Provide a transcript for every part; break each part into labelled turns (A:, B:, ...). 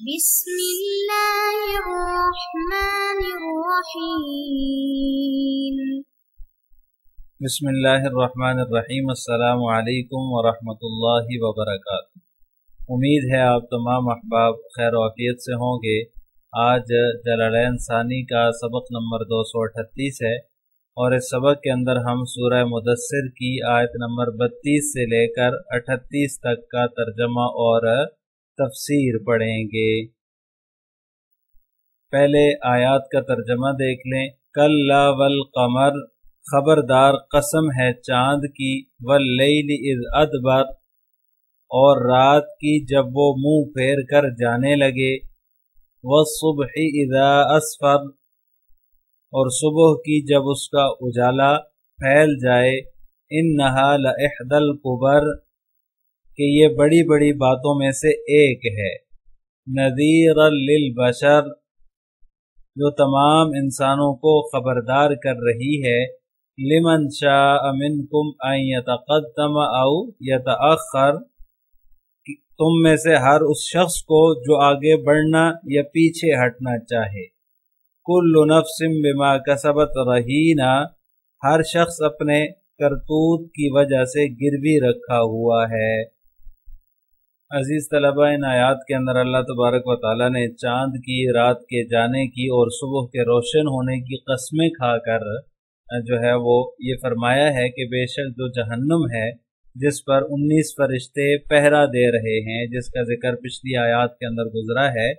A: بسم اللہ الرحمن الرحیم
B: بسم اللہ الرحمن الرحیم۔ السلام علیکم ورحمۃ اللہ وبرکاتہ۔ امید ہے آپ تمام احباب خیر و عافیت سے ہوں گے۔ آج جلالین ثانی کا سبق نمبر 238 ہے، اور اس سبق کے اندر ہم سورہ مدثر کی آیت نمبر 32 سے لے کر 38 تک کا ترجمہ اور تفسیر پڑھیں گے۔ پہلے آیات کا ترجمہ دیکھ لیں۔ کلا والقمر، خبردار قسم ہے چاند کی، واللیل اذ ادبر، اور رات کی جب وہ منہ پھیر کر جانے لگے، والصبح اذا اسفر، اور صبح کی جب اس کا اجالا پھیل جائے، انہا لإحدی الکبر، کہ یہ بڑی بڑی باتوں میں سے ایک ہے، نذیرا للبشر، جو تمام انسانوں کو خبردار کر رہی ہے، لمن شاء منکم ان یتقدم او یتأخر، تم میں سے ہر اس شخص کو جو آگے بڑھنا یا پیچھے ہٹنا چاہے، کل نفس بما کسبت رہینہ، ہر شخص اپنے کرتوت کی وجہ سے گروی رکھا ہوا ہے۔ عزیز طلبہ، ان آیات کے اندر اللہ تبارک و تعالیٰ نے چاند کی، رات کے جانے کی اور صبح کے روشن ہونے کی قسمیں کھا کر جو ہے وہ یہ فرمایا ہے کہ بے شک جو جہنم ہے، جس پر 19 فرشتے پہرا دے رہے ہیں، جس کا ذکر پچھلی آیات کے اندر گزرا ہے،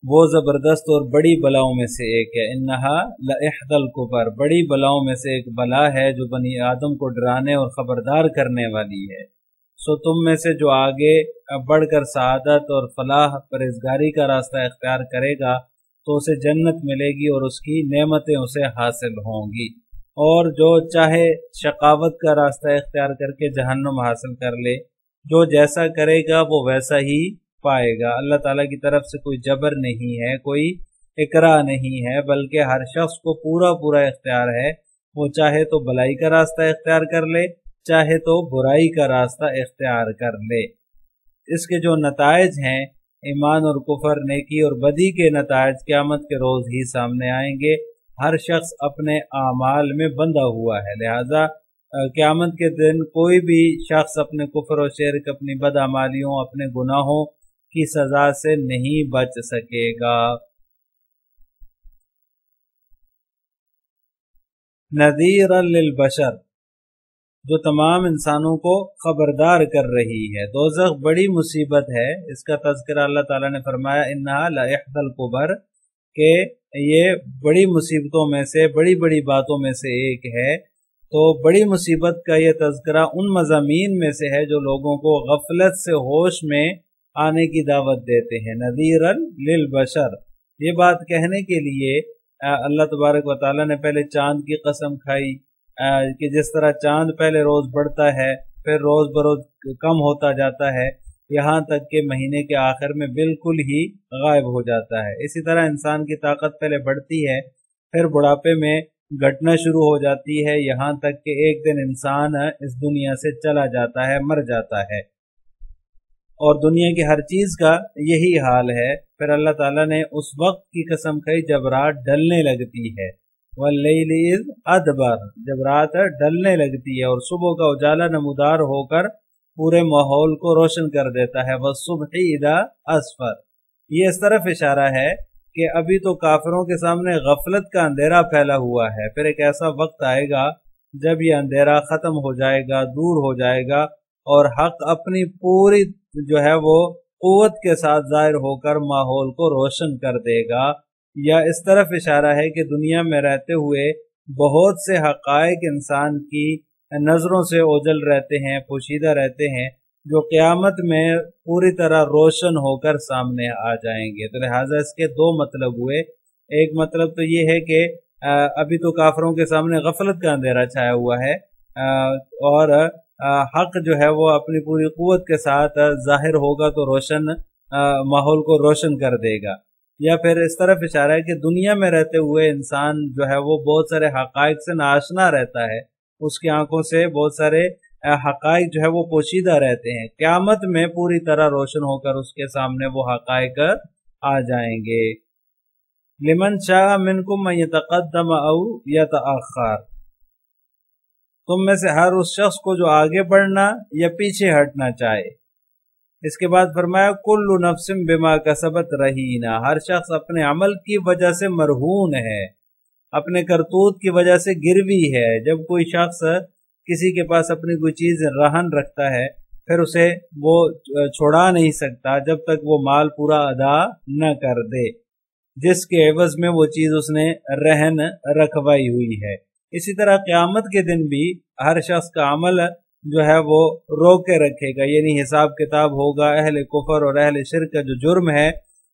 B: وہ زبردست اور بڑی بلاؤں میں سے ایک ہے۔ انہا لإحدی الکبر، بڑی بلاؤں میں سے ایک بلا ہے جو بنی آدم کو ڈرانے اور خبردار کرنے والی ہے۔ سو تم میں سے جو آگے بڑھ کر سعادت اور فلاح پرہیزگاری کا راستہ اختیار کرے گا تو اسے جنت ملے گی اور اس کی نعمتیں اسے حاصل ہوں گی، اور جو چاہے شقاوت کا راستہ اختیار کر کے جہنم حاصل کر لے، جو جیسا کرے گا وہ ویسا ہی پائے گا۔ اللہ تعالیٰ کی طرف سے کوئی جبر نہیں ہے، کوئی اکراہ نہیں ہے، بلکہ ہر شخص کو پورا پورا اختیار ہے، وہ چاہے تو بھلائی کا راستہ اختیار کر لے، چاہے تو برائی کا راستہ اختیار کر لے۔ اس کے جو نتائج ہیں، ایمان اور کفر، نیکی اور بدی کے نتائج قیامت کے روز ہی سامنے آئیں گے۔ ہر شخص اپنے اعمال میں بندھا ہوا ہے، لہذا قیامت کے دن کوئی بھی شخص اپنے کفر و شرک، اپنی بدعمالیوں، اپنے گناہوں کی سزا سے نہیں بچ سکے گا۔ نذیرا للبشر، جو تمام انسانوں کو خبردار کر رہی ہے۔ دوزخ بڑی مصیبت ہے، اس کا تذکرہ اللہ تعالیٰ نے فرمایا انہا لإحدی الکبر، کہ یہ بڑی مصیبتوں میں سے، بڑی بڑی باتوں میں سے ایک ہے۔ تو بڑی مصیبت کا یہ تذکرہ ان مضامین میں سے ہے جو لوگوں کو غفلت سے ہوش میں آنے کی دعوت دیتے ہیں۔ نذیرا للبشر، یہ بات کہنے کے لیے اللہ تبارک و تعالیٰ نے پہلے چاند کی قسم کھائی کہ جس طرح چاند پہلے روز بڑھتا ہے، پھر روز بروز کم ہوتا جاتا ہے، یہاں تک کہ مہینے کے آخر میں بالکل ہی غائب ہو جاتا ہے۔ اسی طرح انسان کی طاقت پہلے بڑھتی ہے، پھر بڑھاپے میں گھٹنا شروع ہو جاتی ہے، یہاں تک کہ ایک دن انسان اس دنیا سے چلا جاتا ہے، مر جاتا ہے، اور دنیا کی ہر چیز کا یہی حال ہے۔ پھر اللہ تعالیٰ نے اس وقت کی قسم کھائی جب رات ڈلنے لگتی ہے، واللیل اذ ادبر، جب رات ڈلنے لگتی ہے اور صبح کا اجالا نمودار ہو کر پورے ماحول کو روشن کر دیتا ہے، والصبح اذا اسفر، یہ اس طرف اشارہ ہے کہ ابھی تو کافروں کے سامنے غفلت کا اندھیرا پھیلا ہوا ہے، پھر ایک ایسا وقت آئے گا جب یہ اندھیرا ختم ہو جائے گا، دور ہو جائے گا، اور حق اپنی پوری جو ہے وہ قوت کے ساتھ ظاہر ہو کر ماحول کو روشن کر دے گا۔ یا اس طرف اشارہ ہے کہ دنیا میں رہتے ہوئے بہت سے حقائق انسان کی نظروں سے اوجھل رہتے ہیں، پوشیدہ رہتے ہیں، جو قیامت میں پوری طرح روشن ہو کر سامنے آ جائیں گے۔ تو لہٰذا اس کے دو مطلب ہوئے۔ ایک مطلب تو یہ ہے کہ ابھی تو کافروں کے سامنے غفلت کا اندھیرا چھایا ہوا ہے، اور حق جو ہے وہ اپنی پوری قوت کے ساتھ ظاہر ہوگا تو روشن ماحول کو روشن کر دے گا۔ یا پھر اس طرف اشارہ ہے کہ دنیا میں رہتے ہوئے انسان جو ہے وہ بہت سارے حقائق سے ناآشنا رہتا ہے، اس کی آنکھوں سے بہت سارے حقائق جو ہے وہ پوشیدہ رہتے ہیں، قیامت میں پوری طرح روشن ہو کر اس کے سامنے وہ حقائق آ جائیں گے۔ لمن شاء منکم ان یتقدم او یتأخر، تم میں سے ہر اس شخص کو جو آگے بڑھنا یا پیچھے ہٹنا چاہے۔ اس کے بعد فرمایا کل نفس بما کسبت رہینہ، ہر شخص اپنے عمل کی وجہ سے مرہون ہے، اپنے کرتوت کی وجہ سے گروی ہے۔ جب کوئی شخص کسی کے پاس اپنی کوئی چیز رہن رکھتا ہے پھر اسے وہ چھوڑا نہیں سکتا جب تک وہ مال پورا ادا نہ کر دے جس کے عوض میں وہ چیز اس نے رہن رکھوائی ہوئی ہے۔ اسی طرح قیامت کے دن بھی ہر شخص کا عمل جو ہے وہ روک کے رکھے گا، یعنی حساب کتاب ہوگا۔ اہل کفر اور اہل شرک کا جو جرم ہے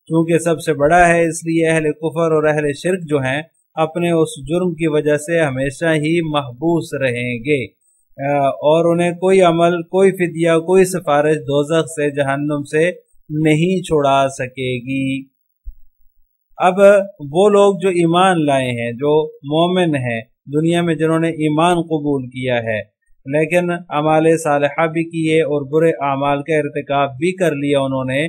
B: چونکہ سب سے بڑا ہے، اس لیے اہل کفر اور اہل شرک جو ہیں اپنے اس جرم کی وجہ سے ہمیشہ ہی محبوس رہیں گے، اور انہیں کوئی عمل، کوئی فدیہ، کوئی سفارش دوزخ سے، جہنم سے نہیں چھڑا سکے گی۔ اب وہ لوگ جو ایمان لائے ہیں، جو مومن ہیں دنیا میں، جنہوں نے ایمان قبول کیا ہے لیکن اعمال صالحہ بھی کیے اور برے اعمال کا ارتکاب بھی کر لیا انہوں نے،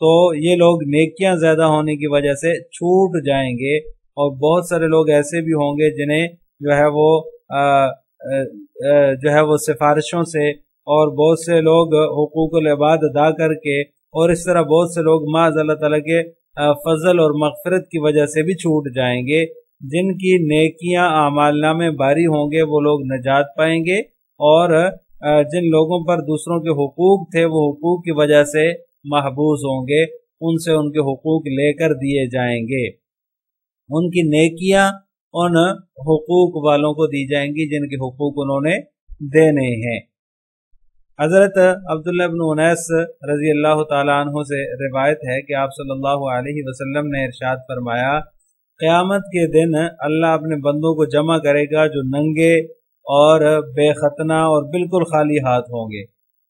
B: تو یہ لوگ نیکیاں زیادہ ہونے کی وجہ سے چھوٹ جائیں گے، اور بہت سارے لوگ ایسے بھی ہوں گے جنہیں جو ہے وہ سفارشوں سے، اور بہت سے لوگ حقوق العباد ادا کر کے، اور اس طرح بہت سے لوگ معاذ اللہ تعالیٰ کے فضل اور مغفرت کی وجہ سے بھی چھوٹ جائیں گے۔ جن کی نیکیاں اعمال نامے باری ہوں گے وہ لوگ نجات پائیں گے، اور جن لوگوں پر دوسروں کے حقوق تھے وہ حقوق کی وجہ سے محبوس ہوں گے، ان سے ان کے حقوق لے کر دیے جائیں گے۔ ان کی نیکیاں ان حقوق والوں کو دی جائیں گی جن کے حقوق انہوں نے دینے ہیں۔ حضرت عبداللہ بن انیس رضی اللہ تعالیٰ عنہ سے روایت ہے کہ آپ صلی اللہ علیہ وسلم نے ارشاد فرمایا، قیامت کے دن اللہ اپنے بندوں کو جمع کرے گا جو ننگے اور بے ختنہ اور بالکل خالی ہاتھ ہوں گے،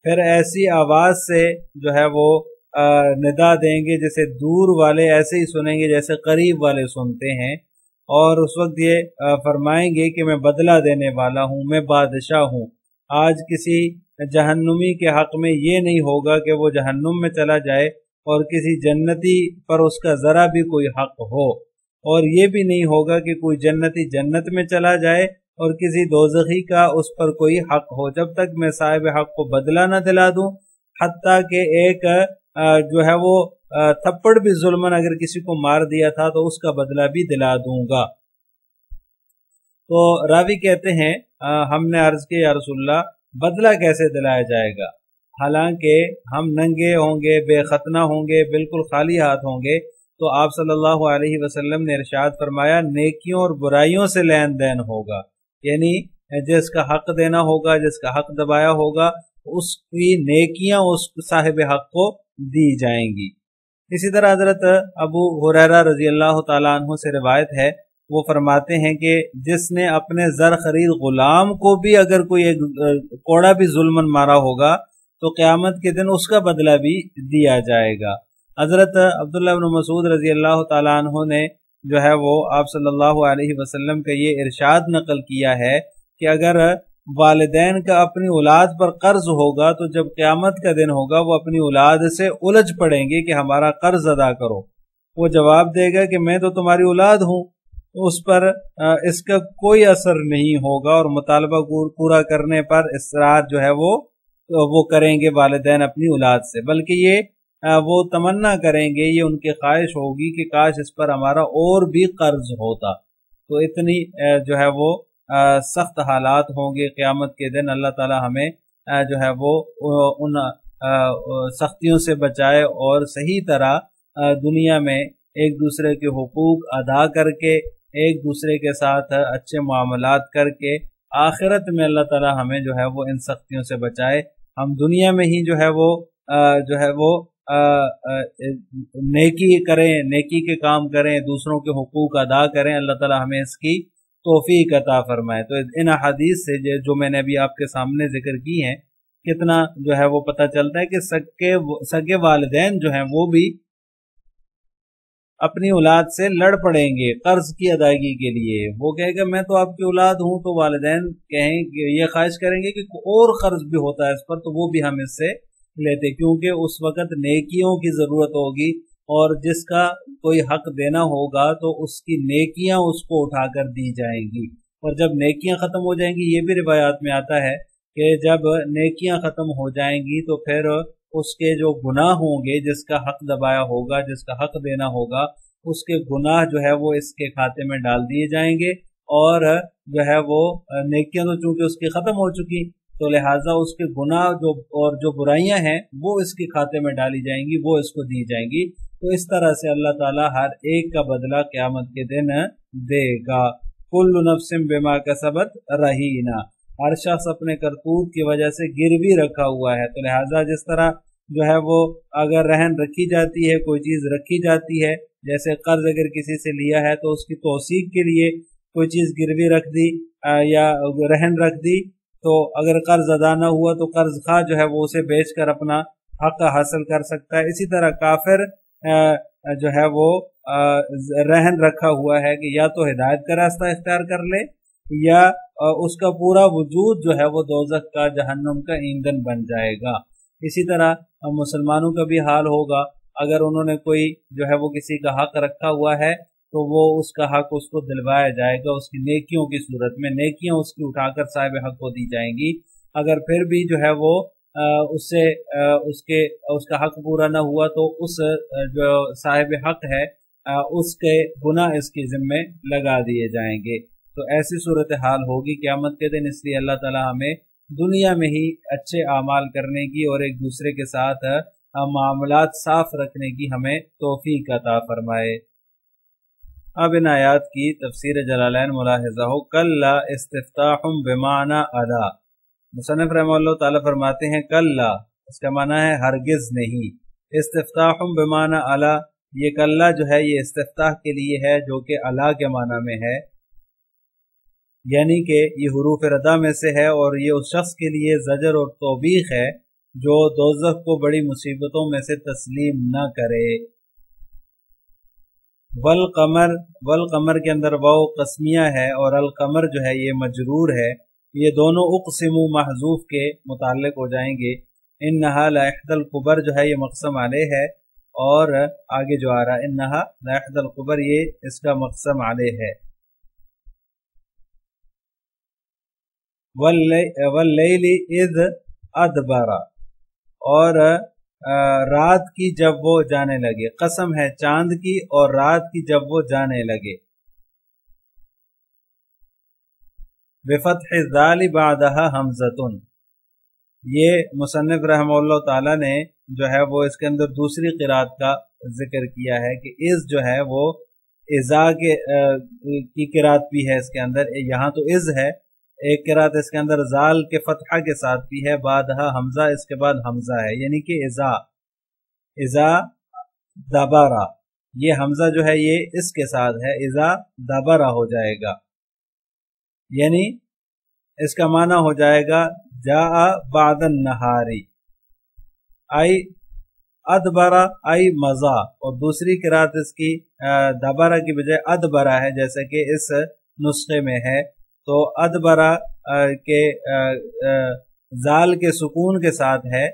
B: پھر ایسی آواز سے جو ہے وہ ندا دیں گے جیسے دور والے ایسے ہی سنیں گے جیسے قریب والے سنتے ہیں، اور اس وقت یہ فرمائیں گے کہ میں بدلہ دینے والا ہوں، میں بادشاہ ہوں۔ آج کسی جہنمی کے حق میں یہ نہیں ہوگا کہ وہ جہنم میں چلا جائے اور کسی جنتی پر اس کا ذرا بھی کوئی حق ہو، اور یہ بھی نہیں ہوگا کہ کوئی جنتی جنت میں چلا جائے اور کسی دوزخی کا اس پر کوئی حق ہو، جب تک میں صاحب حق کو بدلہ نہ دلا دوں، حتیٰ کہ ایک جو ہے وہ تھپڑ بھی ظلمن اگر کسی کو مار دیا تھا تو اس کا بدلہ بھی دلا دوں گا۔ تو راوی کہتے ہیں ہم نے عرض کیا یا رسول اللہ بدلہ کیسے دلایا جائے گا، حالانکہ ہم ننگے ہوں گے، بے ختنہ ہوں گے، بالکل خالی ہاتھ ہوں گے۔ تو آپ صلی اللہ علیہ وسلم نے ارشاد فرمایا نیکیوں اور برائیوں سے لین دین ہوگا، یعنی جس کا حق دینا ہوگا، جس کا حق دبایا ہوگا، اس کی نیکیاں اس صاحب حق کو دی جائیں گی۔ اسی طرح حضرت ابو ہریرہ رضی اللہ تعالیٰ عنہ سے روایت ہے، وہ فرماتے ہیں کہ جس نے اپنے زر خرید غلام کو بھی اگر کوئی ایک کوڑا بھی ظلمن مارا ہوگا تو قیامت کے دن اس کا بدلہ بھی دیا جائے گا۔ حضرت عبداللہ بن مسعود رضی اللہ تعالیٰ عنہ نے جو ہے وہ آپ صلی اللہ علیہ وسلم کا یہ ارشاد نقل کیا ہے کہ اگر والدین کا اپنی اولاد پر قرض ہوگا تو جب قیامت کا دن ہوگا وہ اپنی اولاد سے الجھ پڑیں گے کہ ہمارا قرض ادا کرو، وہ جواب دے گا کہ میں تو تمہاری اولاد ہوں، اس پر اس کا کوئی اثر نہیں ہوگا، اور مطالبہ پورا کرنے پر اصرار جو ہے وہ کریں گے والدین اپنی اولاد سے، بلکہ یہ وہ تمنا کریں گے، یہ ان کی خواہش ہوگی کہ کاش اس پر ہمارا اور بھی قرض ہوتا۔ تو اتنی جو ہے وہ سخت حالات ہوں گے قیامت کے دن۔ اللہ تعالی ہمیں جو ہے وہ ان سختیوں سے بچائے اور صحیح طرح دنیا میں ایک دوسرے کے حقوق ادا کر کے، ایک دوسرے کے ساتھ اچھے معاملات کر کے، آخرت میں اللہ تعالی ہمیں جو ہے وہ ان سختیوں سے بچائے۔ ہم دنیا میں ہی جو ہے وہ نیکی کریں، نیکی کے کام کریں، دوسروں کے حقوق ادا کریں، اللہ تعالی ہمیں اس کی توفیق عطا فرمائے۔ تو ان احادیث سے جو میں نے ابھی آپ کے سامنے ذکر کی ہیں، کتنا جو ہے وہ پتہ چلتا ہے کہ سگے والدین جو ہیں وہ بھی اپنی اولاد سے لڑ پڑیں گے قرض کی ادائیگی کے لیے. وہ کہے گا میں تو آپ کی اولاد ہوں، تو والدین کہیں گے، یہ خواہش کریں گے کہ اور قرض بھی ہوتا ہے اس پر تو وہ بھی ہم اس سے لیتے، کیونکہ اس وقت نیکیوں کی ضرورت ہوگی، اور جس کا کوئی حق دینا ہوگا تو اس کی نیکیاں اس کو اٹھا کر دی جائیں گی. اور جب نیکیاں ختم ہو جائیں گی، یہ بھی روایات میں آتا ہے کہ جب نیکیاں ختم ہو جائیں گی تو پھر اس کے جو گناہ ہوں گے، جس کا حق دبایا ہوگا، جس کا حق دینا ہوگا، اس کے گناہ جو ہے وہ اس کے کھاتے میں ڈال دیے جائیں گے، اور جو ہے وہ نیکیاں تو چونکہ اس کی ختم ہو چکی تو لہٰذا اس کے گناہ جو برائیاں ہیں وہ اس کے کھاتے میں ڈالی جائیں گی، وہ اس کو دی جائیں گی. تو اس طرح سے اللہ تعالیٰ ہر ایک کا بدلہ قیامت کے دن دے گا. کل نفس بما کسبت رہینا، ہر شخص اپنے کرتوت کی وجہ سے گروی رکھا ہوا ہے. تو لہٰذا جس طرح جو ہے وہ اگر رہن رکھی جاتی ہے، کوئی چیز رکھی جاتی ہے، جیسے قرض اگر کسی سے لیا ہے تو اس کی توثیق کے لیے کوئی چیز گروی رکھ دی یا رہن رکھ دی، تو اگر قرض ادا نہ ہوا تو قرض خواہ جو ہے وہ اسے بیچ کر اپنا حق حاصل کر سکتا ہے. اسی طرح کافر جو ہے وہ رہن رکھا ہوا ہے کہ یا تو ہدایت کا راستہ اختیار کر لے، یا اس کا پورا وجود جو ہے وہ دوزخ کا، جہنم کا ایندھن بن جائے گا. اسی طرح مسلمانوں کا بھی حال ہوگا، اگر انہوں نے کوئی جو ہے وہ کسی کا حق رکھا ہوا ہے تو وہ اس کا حق اس کو دلوایا جائے گا، اس کی نیکیوں کی صورت میں نیکیاں اس کی اٹھا کر صاحب حق کو دی جائیں گی. اگر پھر بھی جو ہے وہ اس کا حق پورا نہ ہوا تو اس جو صاحب حق ہے اس کے گناہ اس کے ذمے لگا دیے جائیں گے. تو ایسی صورتحال ہوگی قیامت کے دن. اس لیے اللہ تعالی ہمیں دنیا میں ہی اچھے اعمال کرنے کی اور ایک دوسرے کے ساتھ معاملات صاف رکھنے کی ہمیں توفیق عطا فرمائے. اب ان آیات کی تفسیر جلالین ملاحظہ ہو. کلا استفتاح بمعنی الا، مصنف رحمہ اللہ تعالی فرماتے ہیں کلا اس کا معنی ہے ہرگز نہیں، استفتاح بمعنی الا، یہ کلا جو ہے یہ استفتاح کے لیے ہے جو کہ الا کے معنی میں ہے، یعنی کہ یہ حروف ردہ میں سے ہے، اور یہ اس شخص کے لیے زجر اور توبیخ ہے جو دوزخ کو بڑی مصیبتوں میں سے تسلیم نہ کرے. والقمر کے اندر واو قسمیہ ہے، اور القمر جو ہے یہ مجرور ہے. یہ دونوں اقسم محذوف کے متعلق ہو جائیں گے. انہا لاحد القبر جو ہے یہ مقسم علیہ ہے، اور آگے جو آ رہا انہا لاحد القبر یہ اس کا مقسم علیہ ہے. واللیل اذ ادبر، اور رات کی جب وہ جانے لگے، قسم ہے چاند کی اور رات کی جب وہ جانے لگے. بفتح الذال بعدها حمزۃ، یہ مصنف رحمہ اللہ تعالی نے جو ہے وہ اس کے اندر دوسری قرات کا ذکر کیا ہے کہ از جو ہے وہ ازا کی قرات بھی ہے اس کے اندر. یہاں تو از ہے، ایک قرات اس کے اندر زال کے فتحہ کے ساتھ بھی ہے، بعدها حمزہ، اس کے بعد حمزہ ہے، یعنی کہ ازا دبارا، یہ حمزہ جو ہے یہ اس کے ساتھ ہے، ازا دبارا ہو جائے گا، یعنی اس کا معنی ہو جائے گا جاء بعد النہاری ای ادبرا ای مزا. اور دوسری قرات اس کی دبارا کی بجائے ادبرا ہے، جیسے کہ اس نسخے میں ہے. تو ادبرا کے زال کے سکون کے ساتھ ہے،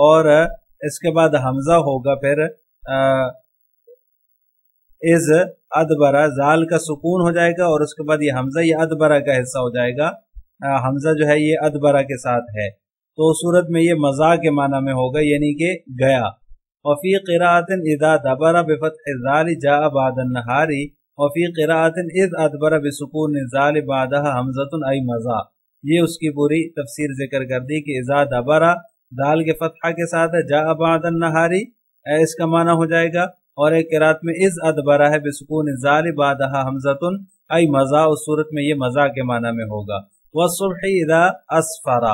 B: اور اس کے بعد حمزہ ہوگا، پھر از ادبرا، زال کا سکون ہو جائے گا، اور اس کے بعد یہ حمزہ یہ ادبرا کا حصہ ہو جائے گا. حمزہ جو ہے یہ ادبرا کے ساتھ ہے، تو صورت میں یہ مزا کے معنی میں ہوگا، یعنی کہ گیا. وفی قراءۃ اذا دبر بفتح الذال جاء بعد النہار، وفی قراءۃ اذ ادبر بسکون الذال بعدها حمزۃ ای مزا. یہ اس کی پوری تفسیر ذکر کر دی کہ اذا دبر دال کے فتحہ کے ساتھ ہے، جاء بعد النہار اس کا معنی ہو جائے گا، اور ایک قراءت میں اذ ادبر ہے بسکون الذال بعدها حمزۃ ای مزا، اس صورت میں یہ مزا کے معنی میں ہوگا. والصبح اذا اسفر،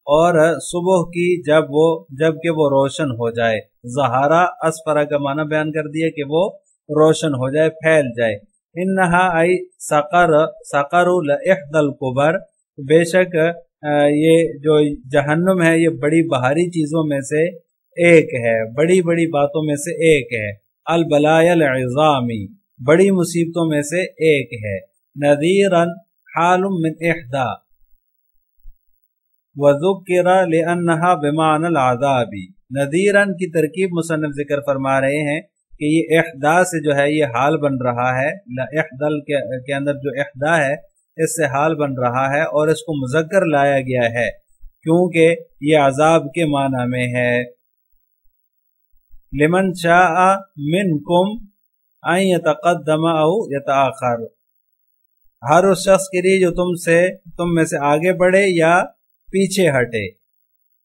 B: اور صبح کی جب کہ وہ روشن ہو جائے. ظہارا اسفرا کا معنی بیان کر دیا کہ وہ روشن ہو جائے، پھیل جائے. انہا ای سقر لإحد القبر، بے شک یہ جو جہنم ہے یہ بڑی بھاری چیزوں میں سے ایک ہے، بڑی بڑی باتوں میں سے ایک ہے. البلایا العظامی بڑی مصیبتوں میں سے ایک ہے. نذیرن حال من احدا وذکر لانہا بمعنی العذاب. نذیرن کی ترکیب مصنف ذکر فرما رہے ہیں کہ یہ احدا سے جو ہے یہ حال بن رہا ہے. احدل کے اندر جو احدا ہے اس سے حال بن رہا ہے اور اس کو مذکر لایا گیا ہے کیونکہ یہ عذاب کے معنی میں ہے. لمن شاء منکم ان یتقدم او یتاخر ہر اس شخص کے لیے جو تم میں سے آگے بڑھے یا پیچھے ہٹے.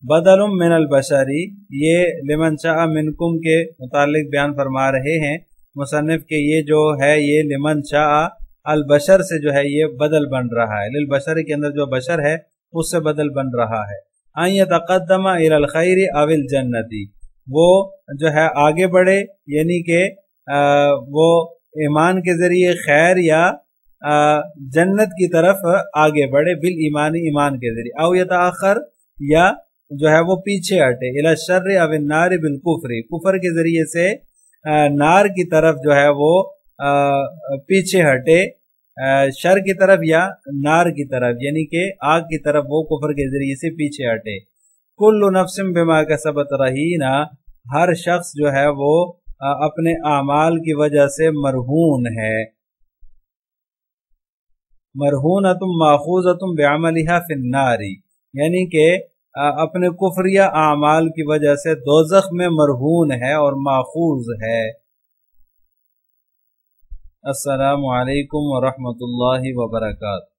B: بدل من البشری یہ لمن شاء منکم کے متعلق بیان فرما رہے ہیں مصنف کے یہ جو ہے یہ لمن شاء البشر سے جو ہے یہ بدل بن رہا ہے. للبشر کے اندر جو بشر ہے اس سے بدل بن رہا ہے. ان یتقدم الی الخیر او الجنتی وہ جو ہے آگے بڑھے یعنی کہ وہ ایمان کے ذریعے خیر یا جنت کی طرف آگے بڑھے بالایمان ایمان کے ذریعے. او یتاخر یا جو ہے وہ پیچھے ہٹے الی الشر او النار بالکفر کفر کے ذریعے سے نار کی طرف جو ہے وہ پیچھے ہٹے شر کی طرف یا نار کی طرف یعنی کہ آگ کی طرف وہ کفر کے ذریعے سے پیچھے ہٹے. کل نفس بما کسبت رہینا ہر شخص جو ہے وہ اپنے اعمال کی وجہ سے مرہون ہے. مرہونۃ ماخوذۃ بعملها فی النار یعنی کہ اپنے کفریہ اعمال کی وجہ سے دوزخ میں مرہون ہے اور ماخوذ ہے. السلام علیکم ورحمۃ اللہ وبرکاتہ.